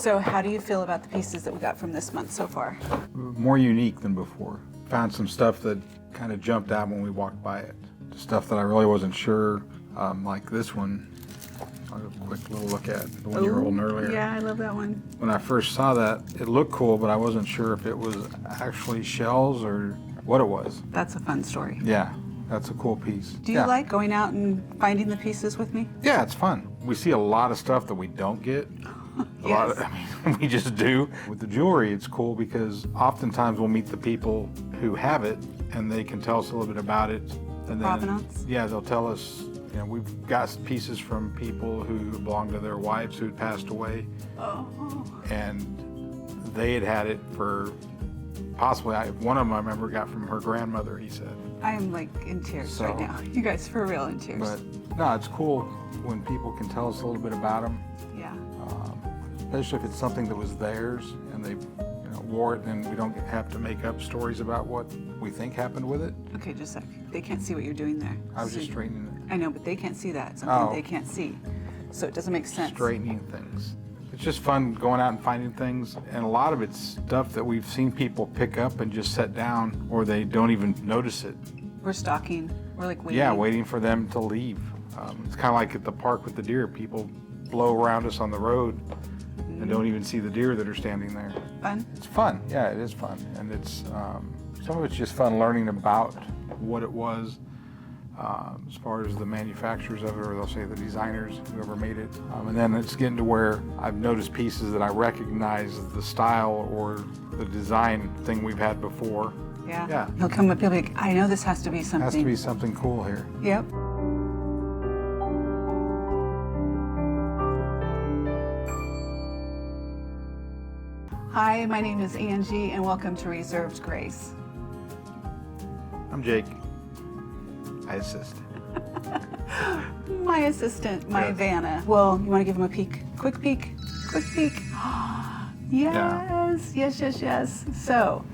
So how do you feel about the pieces that we got from this month so far? More unique than before. Found some stuff that kind of jumped out when we walked by it. Stuff that I really wasn't sure, like this one. I'll have a quick little look at the one you were holding earlier. Yeah, I love that one. When I first saw that, it looked cool, but I wasn't sure if it was actually shells or what it was. That's a fun story. Yeah, that's a cool piece. Do you like going out and finding the pieces with me? Yeah, it's fun. We see a lot of stuff that we don't get. Yes. We just do. With the jewelry, it's cool because oftentimes we'll meet the people who have it and they can tell us a little bit about it. And Provenance? Yeah, they'll tell us, you know, we've got pieces from people who belong to their wives who had passed away. Oh. And they had it for possibly, one of them I remember got from her grandmother, he said. I am like in tears right now. You guys, for real, in tears. But no, it's cool when people can tell us a little bit about them. Yeah. Especially if it's something that was theirs and they wore it, and we don't have to make up stories about what we think happened with it. Okay, just a sec. They can't see what you're doing there. I was just straightening it. I know, but they can't see that. Something they can't see. So it doesn't make sense. Straightening things. It's just fun going out and finding things, and a lot of it's stuff that we've seen people pick up and just set down, or they don't even notice it. We're stalking. We're like waiting. Yeah, waiting for them to leave. It's kind of like at the park with the deer. People blow around us on the road and don't even see the deer that are standing there. Fun? It's fun. Yeah, it is fun. And it's some of it's just fun learning about what it was as far as the manufacturers of it, or they'll say the designers, whoever made it. And then it's getting to where I've noticed pieces that I recognize the style or the design thing we've had before. Yeah. Yeah. He'll come up, he'll be like, I know this has to be something. Has to be something cool here. Yep. Hi, my name is Angie, and welcome to Reserved Grace. I'm Jake. I assist. My assistant, my Yes. Vanna. Well, you want to give him a peek? Quick peek? Quick peek? Yes, yes, yes, yes. So,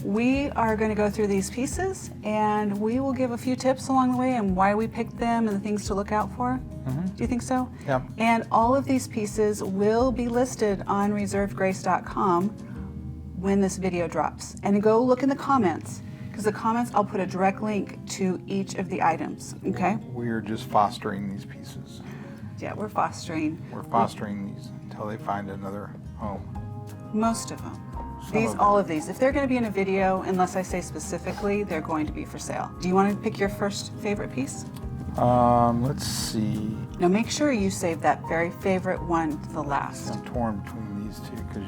we are going to go through these pieces, and we will give a few tips along the way and why we picked them and the things to look out for. Do you think so? Yeah. And all of these pieces will be listed on reservedgrace.com when this video drops. And go look in the comments, because the comments, I'll put a direct link to each of the items, okay? We're just fostering these pieces. Yeah, we're fostering. We're fostering these until they find another home. Most of them. Some of All of these. If they're going to be in a video, unless I say specifically, they're going to be for sale. Do you want to pick your first favorite piece? Let's see. Now make sure you save that very favorite one to the last. I'm torn between these two because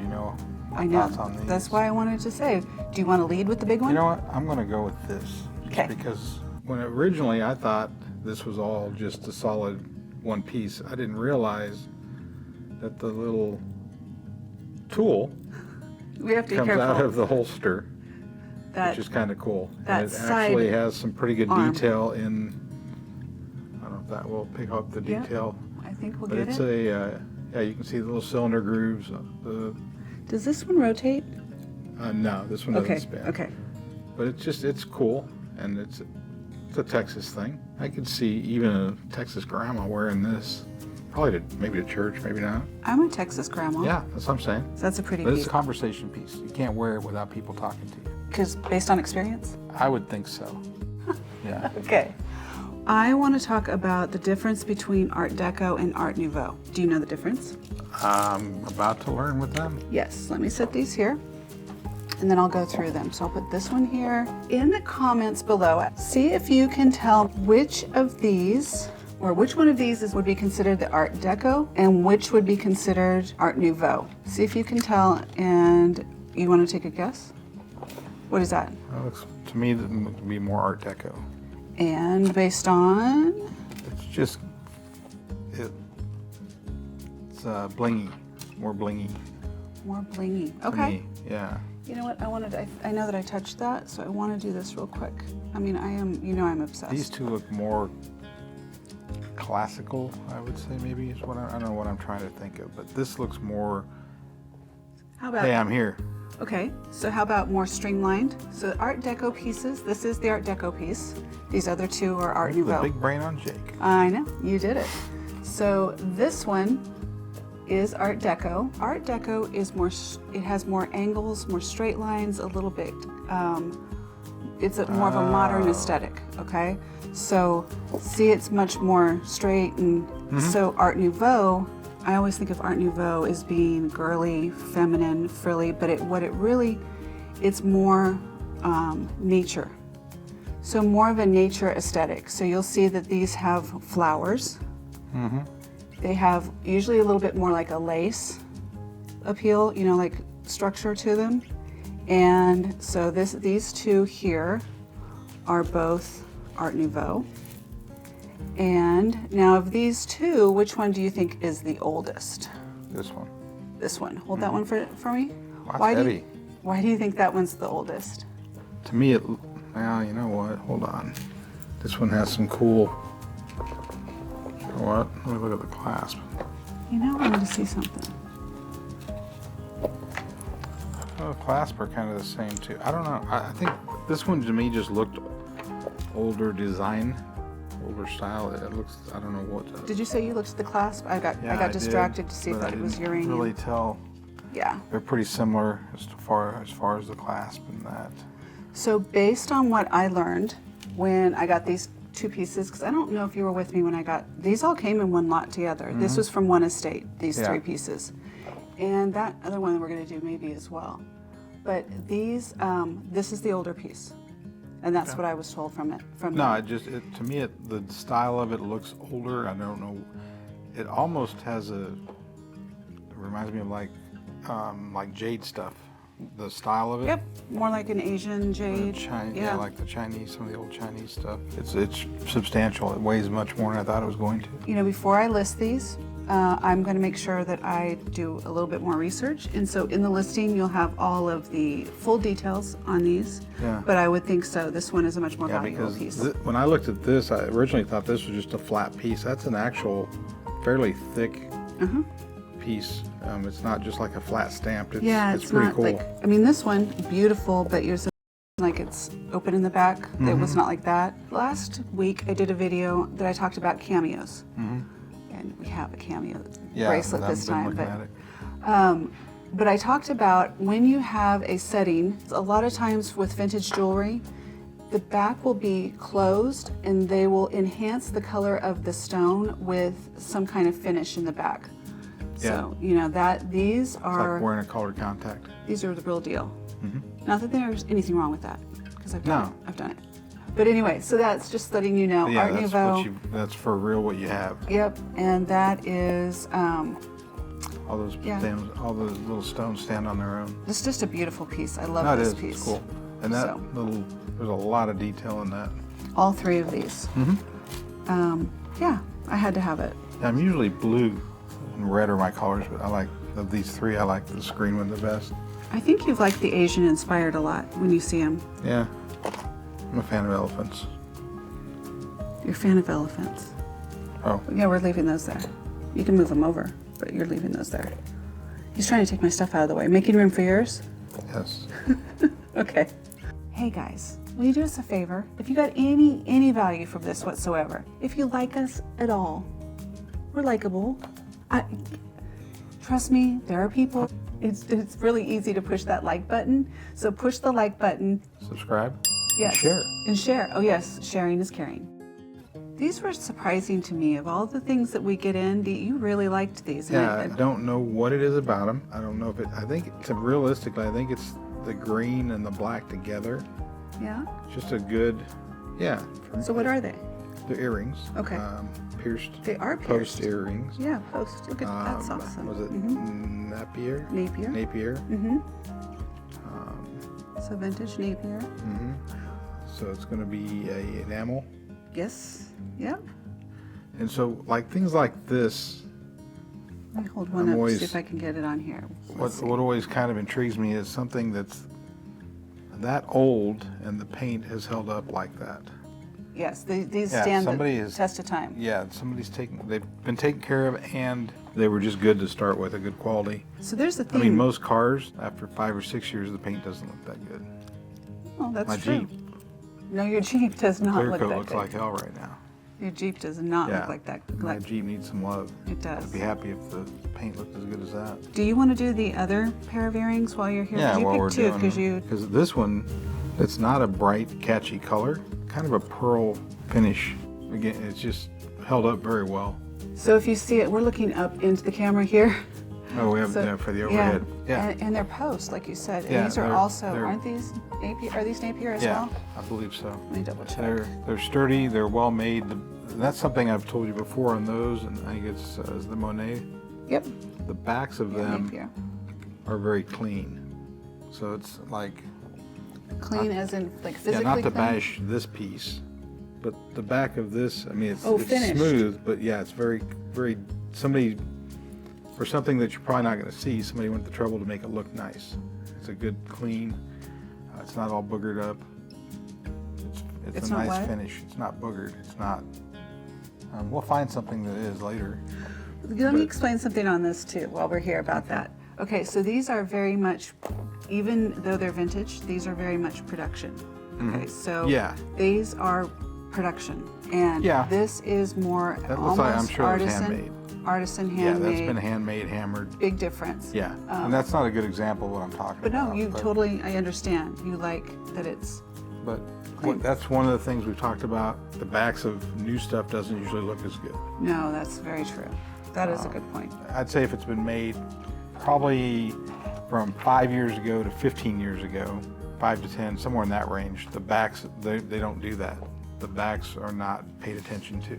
I know. thoughts on these. That's why I wanted to say. Do you want to lead with the big one? You know what? I'm going to go with this. Just Okay. because when originally I thought this was all just a solid one piece, I didn't realize that the little tool We have to be comes careful. out of the holster, that, which is kind of cool. that And it actually side has some pretty good arm. detail in. I don't know if that will pick up the Yeah. detail. I think we'll But get it's it. yeah, you can see the little cylinder grooves. Does this one rotate? No, this one doesn't Okay. span. Okay. But it's cool, and it's a Texas thing. I could see even a Texas grandma wearing this. Probably maybe to church, maybe not. I'm a Texas grandma. Yeah, that's what I'm saying. So that's a pretty But it's piece. a conversation piece. You can't wear it without people talking to you. Because based on experience? I would think so. Yeah. Okay. I want to talk about the difference between Art Deco and Art Nouveau. Do you know the difference? I'm about to learn with them. Yes, let me set these here and then I'll go through them. So I'll put this one here. In the comments below, see if you can tell which of these or which one of these would be considered the Art Deco and which would be considered Art Nouveau. See if you can tell, and you want to take a guess? What is that? That looks, to me, that would be more Art Deco. And based on? It's just, it's blingy, more blingy. More blingy. to Okay. me. Yeah. You know what, I know that I touched that, so I want to do this real quick. I mean, I'm obsessed. These two look more classical, I would say, maybe is what I don't know what I'm trying to think of, but this looks more, How about? hey, I'm here. Okay, so how about more streamlined? So the Art Deco pieces, this is the Art Deco piece. These other two are Art The Nouveau. big brain on Jake. I know, you did it. So this one is Art Deco. Art Deco is more, it has more angles, more straight lines, a little bit. It's more of a modern aesthetic, okay? So see, it's much more straight, and so Art Nouveau, I always think of Art Nouveau as being girly, feminine, frilly, but it's more nature. So more of a nature aesthetic. So you'll see that these have flowers. They have usually a little bit more like a lace appeal, you know, like structure to them. And so these two here are both Art Nouveau. And now of these two, which one do you think is the oldest? This one. This one. Hold that one for me. That's heavy. Why do you think that one's the oldest? To me, well, you know what? Hold on. This one has some cool. You know what? Let me look at the clasp. You know, I want to see something. Well, the clasp are kind of the same too. I don't know. I think this one to me just looked older design, older style. It looks. I don't know what. Did you say you looked at the clasp? I got distracted to see if that was uranium. I didn't really tell. Yeah. They're pretty similar as far as the clasp and that. So based on what I learned when I got these two pieces, because I don't know if you were with me when I got, these all came in one lot together. This was from one estate, these three pieces. And that other one we're gonna do maybe as well. But these, this is the older piece. And that's what I was told from it. To me, the style of it looks older. I don't know. It almost has it reminds me of like jade stuff. The style of it. Yep, more like an Asian jade. Yeah, like the Chinese, some of the old Chinese stuff. It's substantial. It weighs much more than I thought it was going to. You know, before I list these, I'm going to make sure that I do a little bit more research. And so in the listing, you'll have all of the full details on these. Yeah. But I would think so. This one is a much more valuable piece. When I looked at this, I originally thought this was just a flat piece. That's an actual fairly thick piece. It's not just like a flat stamped. It's pretty not cool. like, I mean, this one, beautiful, but yours is like it's open in the back. It was not like that. Last week, I did a video that I talked about cameos. And we have a cameo bracelet this time. But I talked about when you have a setting, a lot of times with vintage jewelry, the back will be closed and they will enhance the color of the stone with some kind of finish in the back. So, you know, these are... It's like wearing a colored contact. These are the real deal. Not that there's anything wrong with that, because I've done it. But anyway, so that's just letting you know, Art Nouveau. That's for real what you have. Yep, and that is... all those little stones stand on their own. It's just a beautiful piece. I love this piece. It's cool. And that there's a lot of detail in that. All three of these. Yeah, I had to have it. I'm usually blue and red are my colors, but of these three, I like the green one the best. I think you've liked the Asian inspired a lot when you see them. Yeah, I'm a fan of elephants. You're a fan of elephants? Oh. Yeah, we're leaving those there. You can move them over, but you're leaving those there. He's trying to take my stuff out of the way. Making room for yours? Yes. Okay. Hey guys, will you do us a favor? If you got any value from this whatsoever, if you like us at all, we're likable. Trust me, there are people. It's really easy to push that like button. So push the like button. Subscribe. Yes. Share. And share. Oh yes, sharing is caring. These were surprising to me. Of all the things that we get in, you really liked these. Yeah, I don't know what it is about them. I don't know if realistically, I think it's the green and the black together. Yeah? Just a good, So what are they? They're earrings. Okay. Pierced. They are pierced. Post earrings. Yeah, post. Look at that's awesome. Was it Napier? Napier. Napier. So vintage Napier. So it's going to be a enamel. Yes. Yep. And so, like things like this. Let me hold one up to see if I can get it on here. What always kind of intrigues me is something that's that old and the paint has held up like that. Yes, these stand the test of time. Yeah, they've been taken care of, and they were just good to start with, a good quality. So there's the thing. I mean, most cars, after 5 or 6 years, the paint doesn't look that good. Oh, that's My true. Jeep. No, your Jeep does not Clear look coat that looks good. like hell right now. Your Jeep does not Yeah. look like that. My Jeep needs some love. It does. I'd be happy if the paint looked as good as that. Do you want to do the other pair of earrings while you're here? Yeah, you while we're picked two doing, because this one, it's not a bright, catchy color. Kind of a pearl finish. Again, it's just held up very well. So if you see it, we're looking up into the camera here. Oh, we have So, for the overhead. Yeah. And they're posts, like you said. And Yeah, these are they're- also, they're- aren't these Napier? Are these Napier as Yeah, well? I believe so. Let me double check. They're sturdy. They're well made. That's something I've told you before on those, and I think it's the Monet. Yep. The backs of them Napier. are very clean. So it's like, Clean as in like physically yeah, not to clean? bash this piece, but the back of this, I mean, it's finished. smooth, but yeah, it's very, very, somebody, for something that you're probably not going to see, somebody went to the trouble to make it look nice. It's a good, clean, it's not all boogered up. It's It's a not nice what? finish. It's not boogered. It's not, we'll find something that is later. Let me explain something on this too while we're here about that. Okay, so these are very much, even though they're vintage, these are very much production. Okay, so Yeah. these are production. And Yeah. this is more That looks like, I'm almost sure it was artisan. handmade. Artisan, Yeah, handmade. that's been handmade, hammered. Big difference. Yeah, and that's not a good example of what I'm talking But about. no, you totally, I understand. You like that it's, But Clean. that's one of the things we've talked about. The backs of new stuff doesn't usually look as good. no, that's very true. That is a good point. I'd say if it's been made probably from 5 years ago to 15 years ago, 5 to 10, somewhere in that range, the backs, they don't do that. The backs are not paid attention to.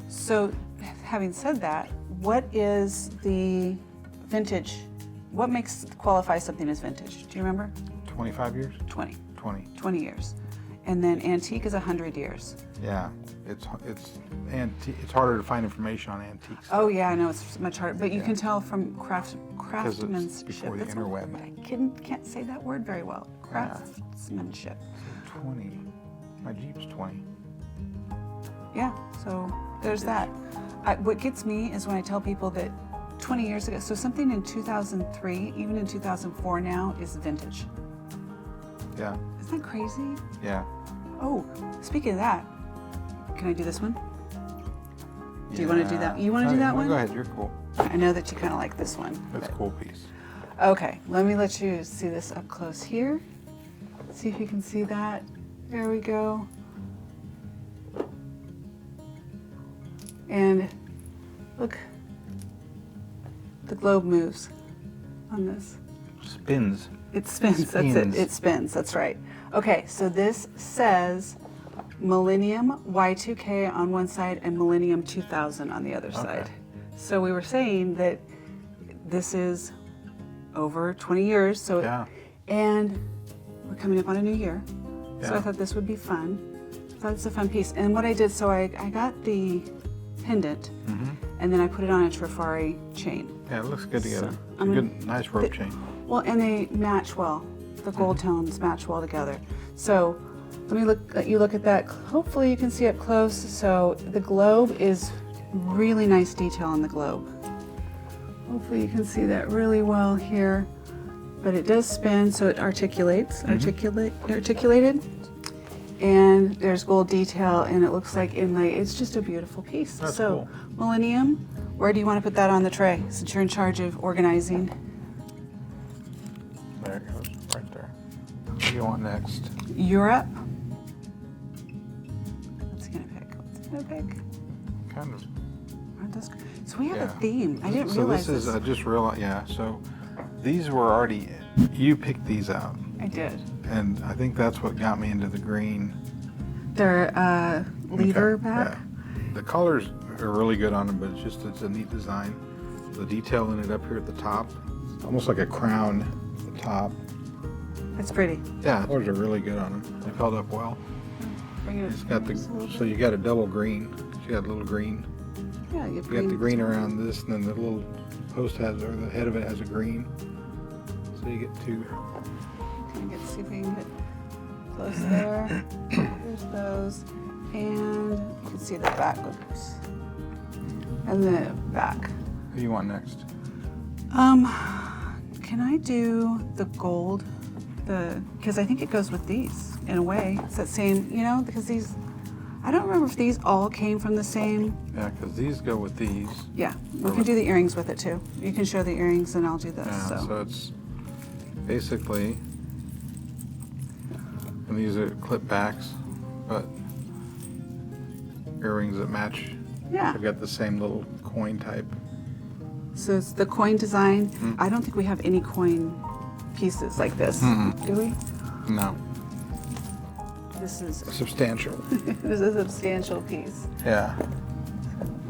So, having said that, what is the vintage? What qualify something as vintage? Do you remember? 25 years? 20. 20. 20 years. And then antique is 100 years. Yeah, it's harder to find information on antiques. Oh yeah, I know it's much harder, but you can tell from it's craftsmanship. before the That's interweb. what- I can't say that word very well. Craftsmanship. 20. My Jeep's 20. Yeah, so there's that. What gets me is when I tell people that 20 years ago, so something in 2003, even in 2004 now, is vintage. Yeah, Isn't that crazy? yeah. Oh, speaking of that, can I do this one? Do you want to do that? You want to do that one? Go ahead, you're cool. I know that you kind of like this one. That's a cool piece. Okay, let me let you see this up close here. See if you can see that. There we go. And look, the globe moves on this. Spins. It spins, that's Spins. it. It spins, that's right. Okay, so this says Millennium Y2K on one side and Millennium 2000 on the other side. So we were saying that this is over 20 years, so Yeah. and we're coming up on a new year. So Yeah. I thought this would be fun. I thought it's a fun piece. And what I did, so I got the pendant and then I put it on a Traifari chain. Yeah, it looks good together. So, It's a good, nice rope chain. Well, and they match well. The gold tones match well together. So let me let you look at that. Hopefully you can see up close. So the globe is really nice detail on the globe. Hopefully you can see that really well here. But it does spin, so it articulates, articulated. And there's gold detail, and it looks like inlay. It's just a beautiful piece. That's so cool. Millennium, where do you want to put that on the tray, since you're in charge of organizing? There it goes, right there. What do you want next? Europe. What's he gonna pick? What's he gonna pick? Kind of. Aren't those- So we have a Yeah. theme. I didn't So realize this is, I just realized, yeah, so these were already, you picked these out. I did. And I think that's what got me into the green. They're lever Okay, back. yeah. The colors are really good on them, but it's a neat design. The detail in it up here at the top, almost like a crown at the top. It's pretty. Yeah, the colors are really good on them. They've held up well. Bring it. It's got the, so you got a double green. You got a little green. Yeah, you You got the green around this, and then the little post has, or the head of it has a green. So you get two. Can I see if we can get close there? There's those, and you can see the back. Oops. And the back. Who do you want next? Can I do the gold? Because I think it goes with these in a way. It's that same, because these, I don't remember if these all came from the same. Yeah, because these go with these. Yeah, we can do the earrings with it too. You can show the earrings and I'll do this. Yeah, so it's basically, and these are clip backs, but earrings that match. Yeah. They've got the same little coin type. So it's the coin design. I don't think we have any coin pieces like this, do we? No. This is Substantial. this is a substantial piece. Yeah.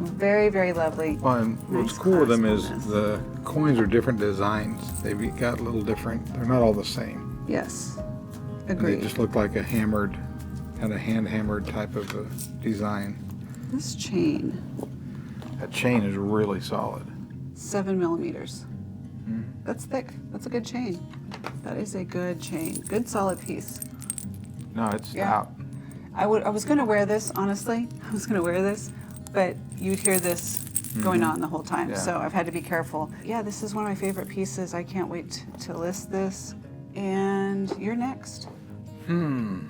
Very, very lovely. Well, and what's Nice cool with them clasp is on this. the coins are different designs. They've got a little different. They're not all the same. Yes, And they agreed. just look like a hammered, kind of hand hammered type of a design. This chain, That chain is really solid. 7 millimeters. That's thick. That's a good chain. That is a good chain. Good solid piece. No, it's Yeah. stout. I was gonna wear this, honestly. I was gonna wear this, but you'd hear this going on the whole time. Yeah. So I've had to be careful. Yeah, this is one of my favorite pieces. I can't wait to list this. And you're next. I'm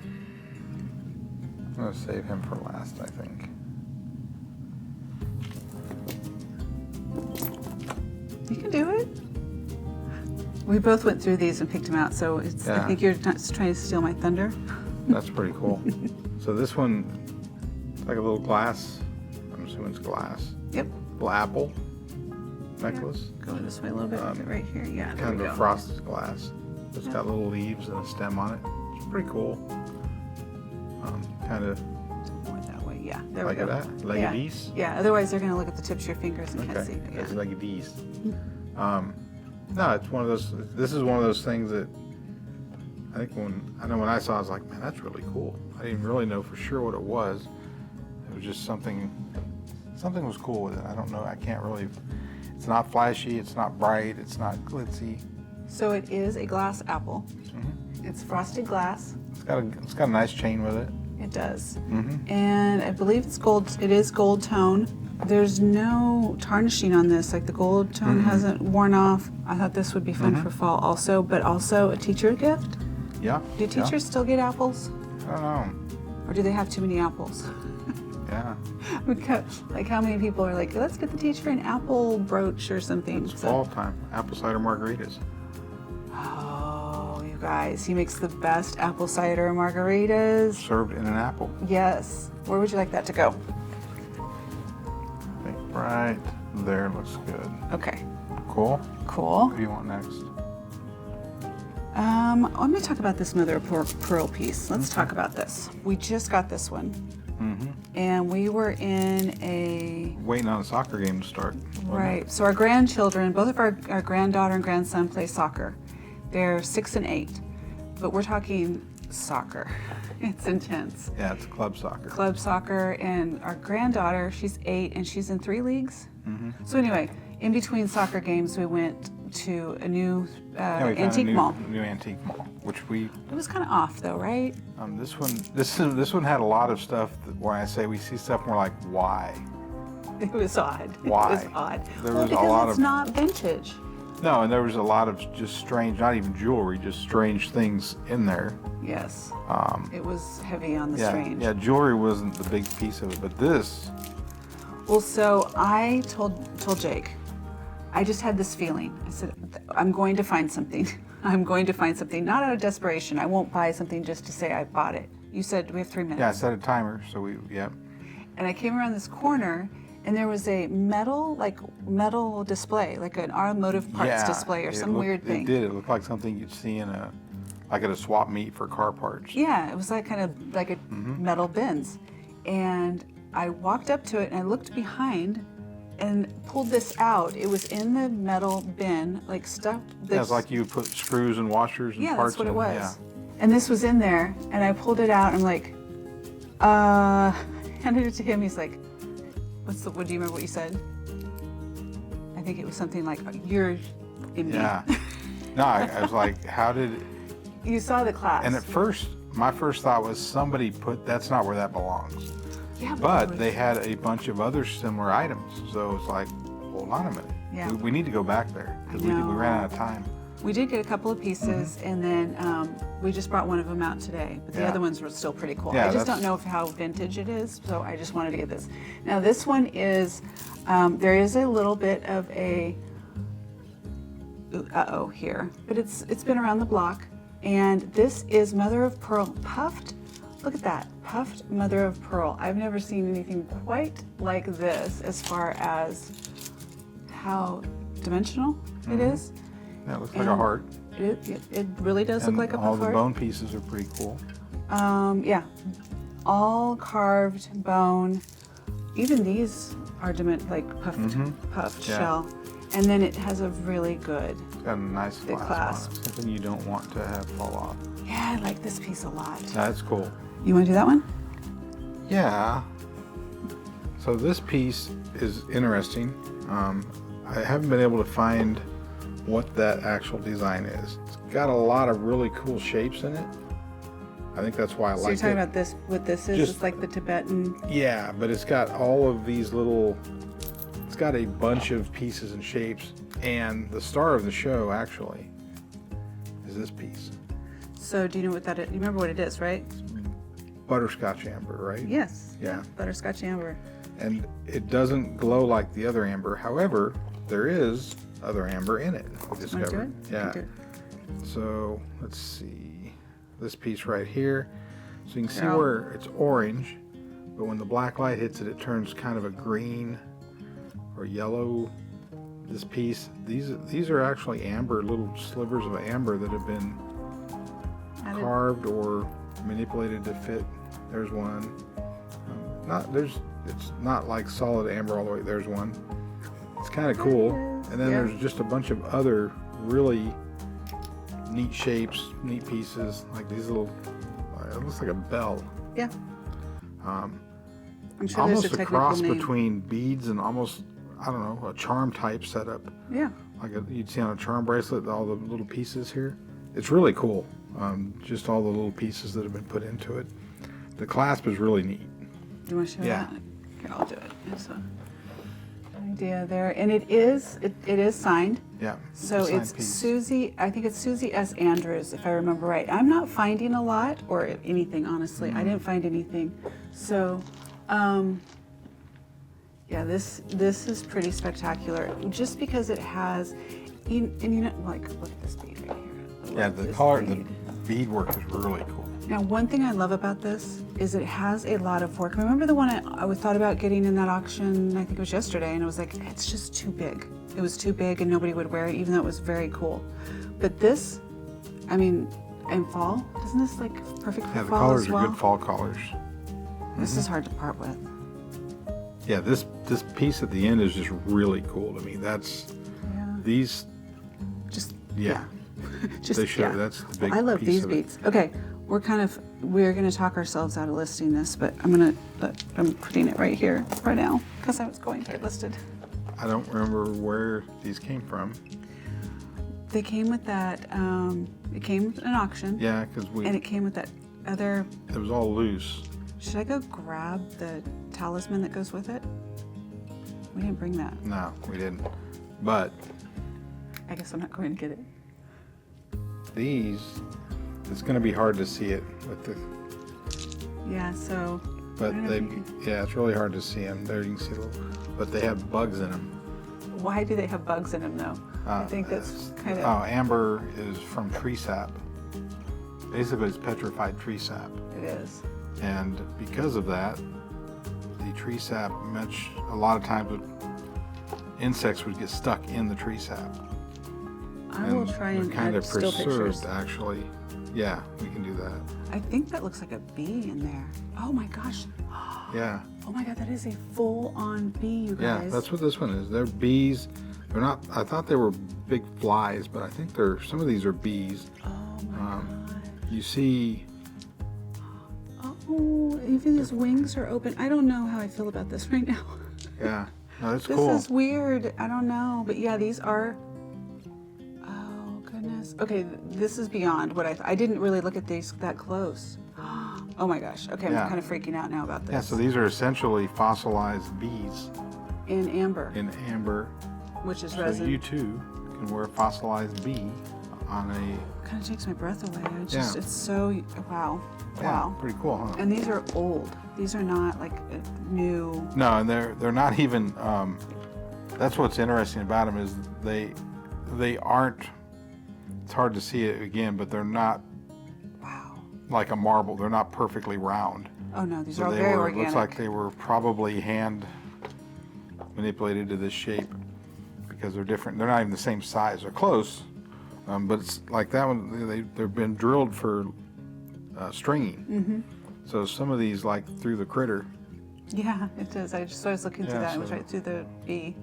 gonna save him for last, I think. You can do it. We both went through these and picked them out, so it's, I Yeah. think you're not trying to steal my thunder. That's pretty cool. So this one, it's like a little glass. I'm assuming it's glass. Yep. Little apple necklace. Go this way a little bit. Right here. Yeah, there Kind we of a go. frosted glass. It's got little leaves and a stem on it. It's pretty cool. Kind of More that way. Yeah, there like we go. that. Like yeah. these. Yeah, otherwise they're going to look at the tips of your fingers and can't Okay, see. But it's yeah. like these. No, it's one of those. This is one of those things that I think when I saw, it, I was like, man, that's really cool. I didn't really know for sure what it was. It was just something. Something was cool with it. I don't know. I can't really. It's not flashy. It's not bright. It's not glitzy. So it is a glass apple. It's frosted glass. It's got a nice chain with it. It does. And I believe it's gold. It is gold tone. There's no tarnishing on this. Like the gold tone hasn't worn off. I thought this would be fun for fall also, but also a teacher gift. Yeah. Do teachers still get apples? I don't know. Or do they have too many apples? Yeah. Like how many people are like, let's get the teacher an apple brooch or something. It's fall time. Apple cider margaritas. Oh, you guys, he makes the best apple cider margaritas. Served in an apple. Yes. Where would you like that to go? I think right there looks good. Okay. Cool. Cool. What do you want next? I'm going to talk about this mother of pearl piece. Let's talk about this. We just got this one. And we were in a... Waiting on a soccer game to start. wasn't it? Right. So our grandchildren, both of our granddaughter and grandson play soccer. They're 6 and 8. But we're talking soccer. It's intense. Yeah, it's club soccer. Club soccer, and our granddaughter, she's 8 and she's in 3 leagues. So anyway, in between soccer games, we went to a new Yeah, we found antique a mall. new antique mall, which we It was kind of off though, right? this one had a lot of stuff that when I say we see stuff, we're like, why? It was odd. Why? It was odd. There Well, was a because lot it's of- not vintage. No, and there was a lot of just strange, not even jewelry, just strange things in there. Yes. It was heavy on the Yeah, strange. yeah, jewelry wasn't the big piece of it, but this, Well, so I told Jake, I just had this feeling. I said, I'm going to find something. I'm going to find something, not out of desperation. I won't buy something just to say I bought it. You said we have 3 minutes. yeah, I set a timer, so yeah. And I came around this corner, and there was a metal display, like an automotive parts Yeah, display or it some looked- weird thing. It did. It looked like something you'd see in like at a swap meet for car parts. Yeah, it was like kind of like a metal bins. And I walked up to it and I looked behind and pulled this out. It was in the metal bin, like stuff. Yeah, it's like you would put screws and washers and Yeah, parts that's what it in. was. Yeah. And this was in there, and I pulled it out. And I'm like, handed it to him. He's like, what do you remember what you said? I think it was something like, you're in me. Yeah. No, I was like, how did? You saw the class. And at first, my first thought was somebody that's not where that belongs. yeah, But they had a bunch of other similar items, so it's like, hold on a minute. Yeah. We need to go back there because we know. ran out of time. We did get a couple of pieces, and then we just brought one of them out today. But the other ones were still pretty cool. Yeah, I just don't know how vintage it is, so I just wanted to get this. Now this one is, there is a little bit of a, here, but it's been around the block. And this is mother of pearl puffed. Look at that, puffed mother of pearl. I've never seen anything quite like this as far as how dimensional it is. Yeah, it looks like a heart. It really does look like a puff all the heart. bone pieces are pretty cool. Yeah, all carved bone. Even these are like puffed shell. And then it has a really good Got a nice clasp. on it. Something you don't want to have fall off. Yeah, I like this piece a lot. That's cool. You want to do that one? Yeah. So this piece is interesting. I haven't been able to find what that actual design is. It's got a lot of really cool shapes in it. I think that's why I like it. So you're talking about this, what this is? It's like the Tibetan. Yeah, but it's got all of these little, it's got a bunch of pieces and shapes, and the star of the show actually is this piece. So do you know what that is? You remember what it is, right? Butterscotch amber, right? Yes. Yeah. Butterscotch amber. And it doesn't glow like the other amber. However, there is other amber in it. We discovered. Yeah. So let's see this piece right here. So you can see where it's orange, but when the black light hits it, it turns kind of a green or yellow. This piece, these are actually amber, little slivers of amber that have been carved or manipulated to fit. There's one. It's not like solid amber all the way. There's one. It's kind of cool. And then there's just a bunch of other really neat shapes, neat pieces, like these little. It looks like a bell. Yeah. I'm sure almost there's a a cross technical name. between beads and almost, I don't know, a charm type setup. Yeah. Like you'd see on a charm bracelet, all the little pieces here. It's really cool. Just all the little pieces that have been put into it. The clasp is really neat. You want to show that? Here, I'll do it. There's an idea there, and it is signed. Yeah. So it's piece. Susie. I think it's Susie S. Andrews, if I remember right. I'm not finding a lot or anything, honestly. I didn't find anything. So, yeah, this is pretty spectacular. Just because it has, and you know, like look at this bead right here. Yeah, the color, the beadwork is really cool. Now, one thing I love about this is it has a lot of work. Remember the one I thought about getting in that auction, I think it was yesterday, and I was like, it's just too big. It was too big and nobody would wear it, even though it was very cool. But this, I mean, in fall, isn't this like perfect for Yeah, the fall colors as well? are good fall colors. This is hard to part with. Yeah, this piece at the end is just really cool to me. These, Just, just they show that's the big I love piece these of it. beads. Okay, we're going to talk ourselves out of listing this, but I'm putting it right here, right now, because I was going to get listed. I don't remember where these came from. They came with that, it came with an auction. Yeah, because And it came with that other, it was all loose. should I go grab the talisman that goes with it? We didn't bring that. No, we didn't. But I guess I'm not going to get it. these, it's going to be hard to see it with the. Yeah, so. But I don't know they, if you can- yeah, it's really hard to see them. There you can see a little, but they have bugs in them. Why do they have bugs in them though? I think that's kind of. Oh, amber is from tree sap. Basically, it's petrified tree sap. It is. And because of that, the tree sap, a lot of times insects would get stuck in the tree sap. I will try and kind add of still preserved, pictures. actually. Yeah, we can do that. I think that looks like a bee in there. Oh my gosh. Yeah. Oh my God, that is a full-on bee, you Yeah, guys. that's what this one is. They're bees. They're not, I thought they were big flies, but I think some of these are bees. Oh my God. You see, Oh, even his wings are open. I don't know how I feel about this right now. yeah, no, that's This cool. is weird. I don't know. But yeah, these are. Oh, goodness. Okay, this is beyond what I didn't really look at these that close. Oh my gosh. Okay, Yeah. I'm kind of freaking out now about this. Yeah, so these are essentially fossilized bees In amber, in amber. which is So resin. you too can wear a fossilized bee on a... Kind of takes my breath away. Yeah. It's so, wow. Yeah, Wow. pretty cool, huh? And these are old. These are not like new. No, and they're not even, that's what's interesting about them is they aren't, it's hard to see it again, but they're not Wow. like a marble. They're not perfectly round. Oh no, these So are all they very were, organic. looks like they were probably hand manipulated to this shape because they're different. They're not even the same size. They're close, but it's like that one, they've been drilled for stringing. Mm-hmm. So some of these, like through the critter, Yeah, it does. I was looking through Yeah, that. It was so- right through the B.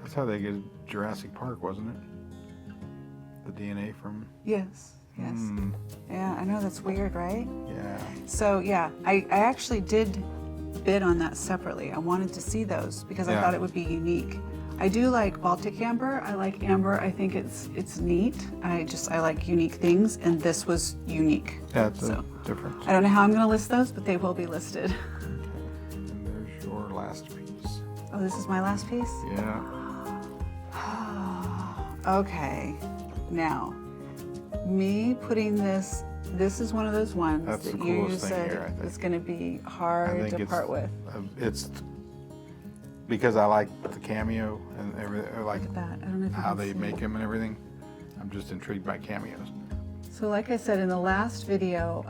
that's how they get Jurassic Park, wasn't it? The DNA from... Yes, yes. Yeah, I know, that's weird, right? Yeah. So yeah, I actually did bid on that separately. I wanted to see those because I Yeah. thought it would be unique. I do like Baltic amber. I like amber. I think it's neat. I like unique things, and this was unique. Yeah, it's So, a difference. I don't know how I'm going to list those, but they will be listed. And there's your last piece. Oh, this is my last piece? Yeah. Okay. Now, me putting this is one of those ones That's that the you coolest thing said here, I think. is going to be I hard think to part with. It's because I like the cameo and everything, like Look at that. I don't know if you how can they see. make them and everything. I'm just intrigued by cameos. So like I said in the last video,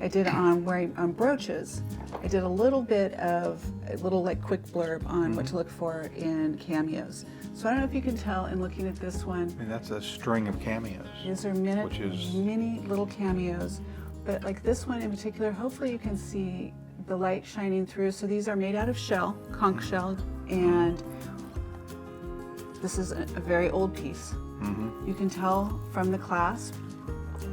I did on brooches. I did a little bit of a little like quick blurb on what to look for in cameos. So I don't know if you can tell in looking at this one. I mean, that's a string of cameos. These are Which is- mini little cameos, but like this one in particular, hopefully you can see the light shining through. So these are made out of shell, conch shell, and this is a very old piece. You can tell from the clasp,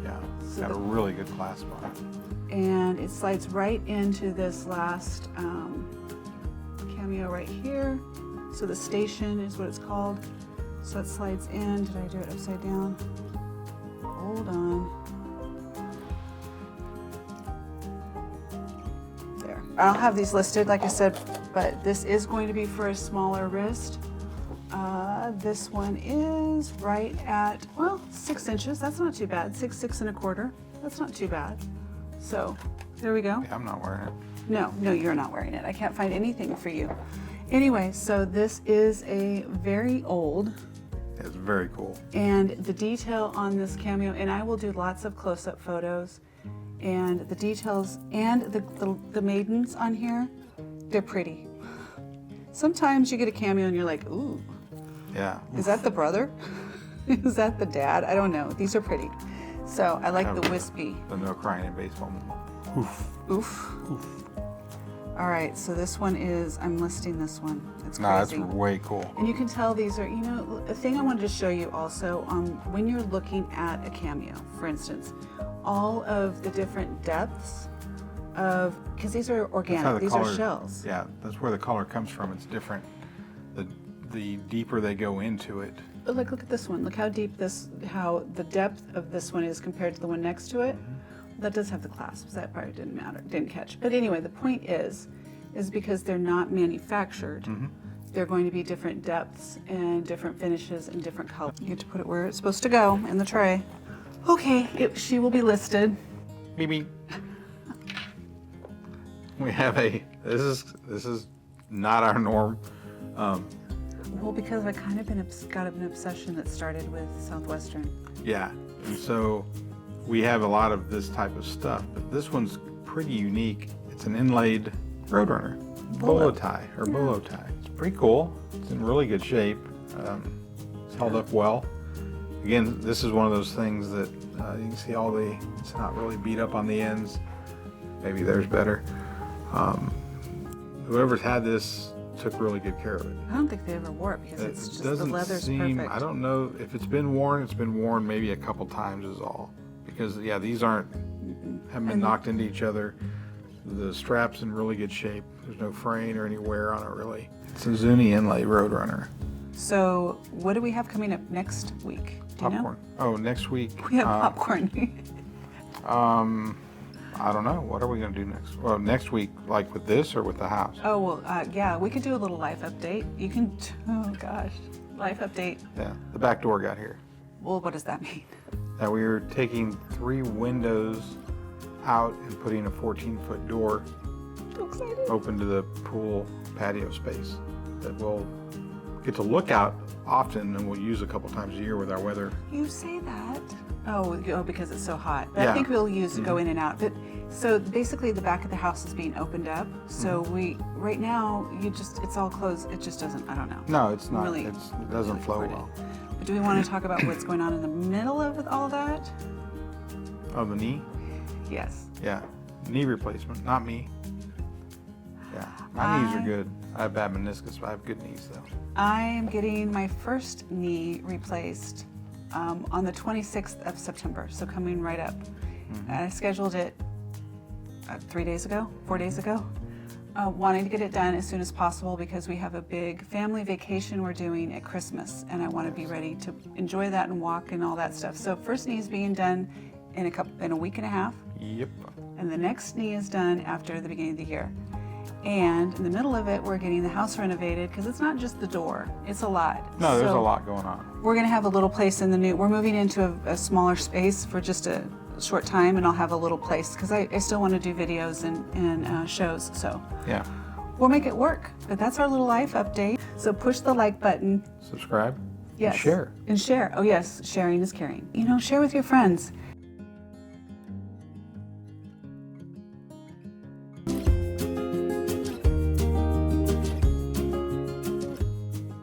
Yeah, So got a the- really good clasp on it. and it slides right into this last cameo right here. So the station is what it's called. So it slides in. Did I do it upside down? Hold on. There. I'll have these listed, like I said, but this is going to be for a smaller wrist. This one is right at, well, 6 inches. That's not too bad. 6, 6 1/4. That's not too bad. So there we go. Yeah, I'm not wearing it. No, you're not wearing it. I can't find anything for you. Anyway, so this is a very old, It's very cool. and the detail on this cameo, and I will do lots of close-up photos, and the details and the maidens on here, they're pretty. Sometimes you get a cameo and you're like, ooh, Yeah. is that the brother? Is that the dad? I don't know. These are pretty. So I like the wispy. The no crying in baseball moment. Oof. Oof. Oof. All right, so this one is, I'm listing this one. It's No, that's crazy. way cool. And you can tell these are, a thing I wanted to show you also, when you're looking at a cameo, for instance, all of the different depths of, because these are That's how organic, the these color, are shells. Yeah, that's where the color comes from. It's different. The deeper they go into it. But look at this one. Look how deep how the depth of this one is compared to the one next to it. That does have the clasps. That part didn't catch. But anyway, the point is because they're not manufactured, they're going to be different depths and different finishes and different colors. You get to put it where it's supposed to go in the tray. Okay, she will be listed. Beep beep. We have this is not our norm. Well, because I kind of got an obsession that started with Southwestern. Yeah, and so we have a lot of this type of stuff, but this one's pretty unique. It's an inlaid Roadrunner bolo tie or bolo tie. It's pretty cool. It's in really good shape. It's held up well. Again, this is one of those things that you can see it's not really beat up on the ends. Maybe there's better. Whoever's had this took really good care of it. I don't think they ever wore it because It it's just doesn't the leather's seem, perfect. I don't know if it's been worn maybe a couple times is all. Because yeah, these haven't been knocked into each other. The strap's in really good shape. There's no fraying or any wear on it really. It's a Zuni inlay Roadrunner. So what do we have coming up next week? Do you know? Popcorn. Oh, next week. We have popcorn. I don't know. What are we going to do next? Well, next week, like with this or with the house? Oh, well, yeah, we could do a little life update. You can, oh gosh, life update. Yeah, the back door got here. Well, what does that mean? that we are taking 3 windows out and putting a 14-foot door So excited. open to the pool patio space that we'll get to look out often, and we'll use a couple times a year with our weather. You say that. Oh, because it's so hot. But Yeah. I think we'll use go in and out. But so basically, the back of the house is being opened up. So we right now it's all closed. It just doesn't. I don't know. No, it's not. Really, it doesn't flow really well. But do we want to talk about what's going on in the middle of all that? Oh, the knee? Yes. Yeah. Knee replacement, not me. Yeah. My knees are good. I have bad meniscus, but I have good knees though. I am getting my first knee replaced on the 26th of September, so coming right up. I scheduled it 4 days ago, wanting to get it done as soon as possible because we have a big family vacation we're doing at Christmas, and I want to be ready to enjoy that and walk and all that stuff. So first knee is being done in a week and a half, Yep. and the next knee is done after the beginning of the year. And in the middle of it, we're getting the house renovated because it's not just the door, it's a lot. No, there's So a lot going on. we're gonna have a little place in we're moving into a smaller space for just a short time, and I'll have a little place because I still want to do videos and shows, so Yeah. we'll make it work. But that's our little life update. So push the like button. Subscribe. Yes. And share. And share. Oh yes, sharing is caring. Share with your friends.